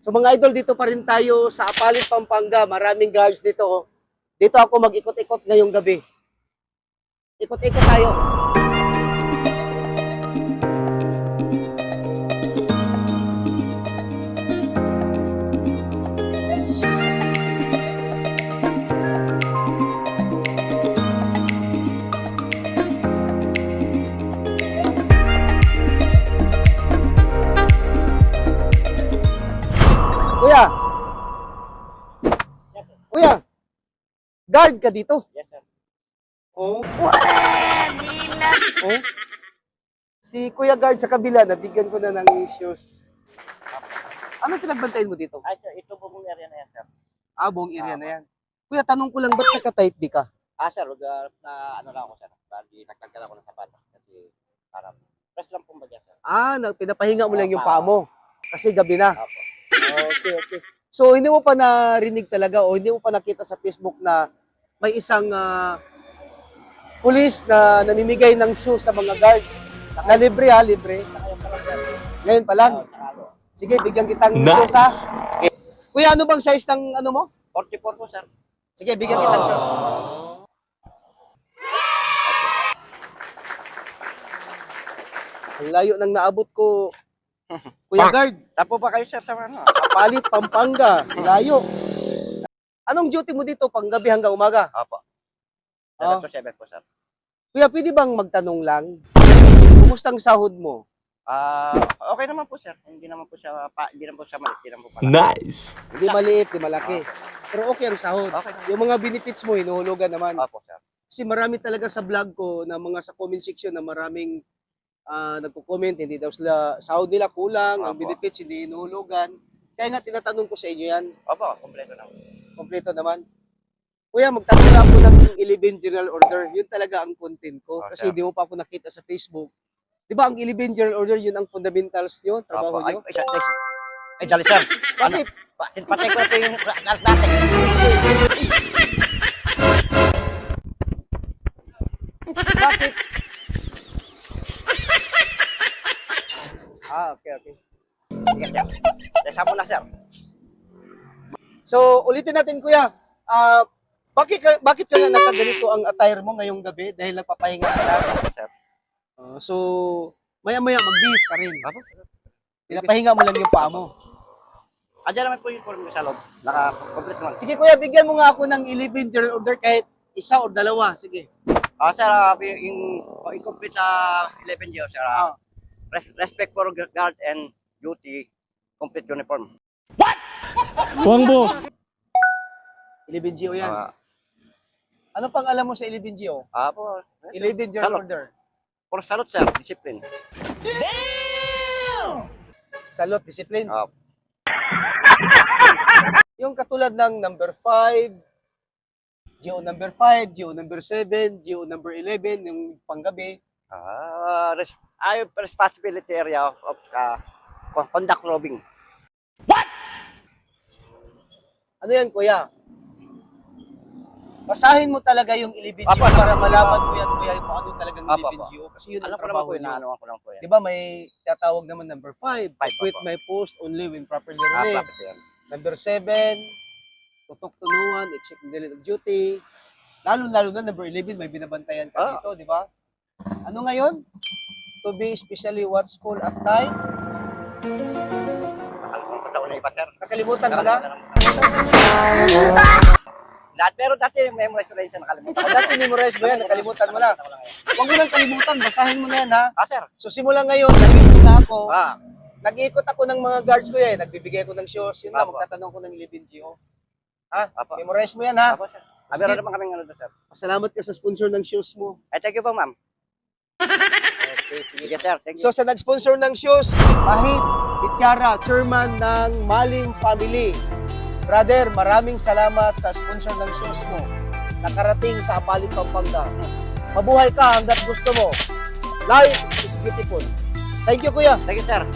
So mga idol, dito pa rin tayo sa Apalit, Pampanga. Maraming guards dito. Oh. Dito ako mag-ikot-ikot ngayong gabi. Ikot-ikot tayo. Kuya! Kuya! Guard ka dito? Yes, sir. Oh. Oh. Si Kuya Guard sa kabila, nabigyan ko na ng shoes. Anong pinagbantayan mo dito? Ay, sir, ito buong area na yan, sir. Buong area na yan. Kuya, tanong ko lang, ba't naka-tight B ka? Sir, na ano lang ako, sir. Bali, nagtagkal ako ng sapatos kasi parang press lang pong bagya, sir. Pinapahinga mo lang yung paa mo. Kasi gabi na. Opo. Okay. So, hindi mo pa narinig talaga o hindi mo pa nakita sa Facebook na may isang police na namimigay ng shoes sa mga guards. Na libre libre. Ngayon pa lang. Sige, bigyan kitang shoes ha. Okay. Kuya, ano bang size ng ano mo? 44 po, sir. Sige, bigyan kitang shoes. Ang layo nang naabot ko. Kuya Guard, Tapo ba kayo, sir, sa ano? Apalit, Pampanga, layo. Anong duty mo dito pang gabi hanggang umaga? Opo. Ah. 7 to 7 po, sir. Kuya, pwede bang magtanong lang? Kumustang sahod mo? Okay naman po, sir. Hindi naman po siya maliit, hindi naman po pala. Nice. Hindi maliit, hindi malaki. Pero okay ang sahod. Okay. Yung mga benefits mo, hinuhulugan naman. Opo, sir. Kasi marami talaga sa vlog ko na mga sa comment section na maraming nagko-comment, hindi daw sila, sahod nila kulang, ang Opo. benefits hindi hinuhulugan. Kaya nga tinatanong ko sa inyo yan. Opo, kompleto na. Kompleto naman. Kuya, magtanong lang ako ng 11 General Order. Yun talaga ang content ko. Okay. Kasi hindi mo pa ako nakita sa Facebook. Di ba ang 11 General Order, yun ang fundamentals nyo, trabaho Opo. nyo? Ay, jolly, sir. Bakit? Patay ko ito yung natin. Bakit? Okay. Sige, sir. Desamo na, sir. So, ulitin natin, kuya. Bakit ka nga nakaganito ang attire mo ngayong gabi dahil nagpapahinga ka na? Sir. So, maya-maya magbihis ka rin. Opo. Pinapahinga mo lang yung paa mo. Andiyan naman po yung form ko sa loob. Naka-complete naman. Sige, kuya, bigyan mo nga ako ng 11 General Order kahit isa o dalawa. Sige. Sir, yung incomplete 11 years, sir. Respect for guard and duty, complete uniform. Wangbo. 11GO yan. Ano pang alam mo sa 11GO? Po. 11 General Salute. Order. For salute, sir. Discipline. Salute, discipline. Opo. Yung katulad ng number 5, GO number 5, GO number 7, GO number 11, yung panggabi. Responsibility area of conduct robbing. Ano yan, kuya? Basahin mo talaga yung 11GO Apo, para malaman mo yan, kuya, kung ano talagang Apo, 11GO. Kasi yun Alam ang ko naman trabaho po yun, nyo. ano ko lang po yan. Di ba may tatawag naman number 5, quit Apo. my post only when properly relieved. Profit yan. Number 7, tutok to no one, i-check the delete of duty. Lalo-lalo na number 11, may binabantayan ka dito, di ba? Ano ngayon? To be especially watchful at night. Alam ko taon na iba, sir. Nakalimutan mo na? Pero dati memorize ko na yun, sir. Nakalimutan. Dati memorize mo yan, nakalimutan mo na. Huwag mo lang kalimutan, basahin mo na yan ha. Sir. So simula ngayon, nag-iikot na ako. Nag-iikot ako ng mga guards ko yan. Nagbibigay ko ng shoes. Yun lang, Apo. magtatanong ko ng 11GO. Ha? Apo. Memorize mo yan ha. Apo, sir. Sige. Meron naman kaming ano doon, sir. Pasalamat ka sa sponsor ng shoes mo. Thank you po, ma'am. Okay, Sige, sir. Thank you. So sa nag-sponsor ng shoes, Mahit Itiara, chairman ng Maling Family. Brother, maraming salamat sa sponsor ng shoes mo. Nakarating sa Apalit, Pampanga. Mabuhay ka hanggat gusto mo. Life is beautiful. Thank you, kuya. Thank you, sir.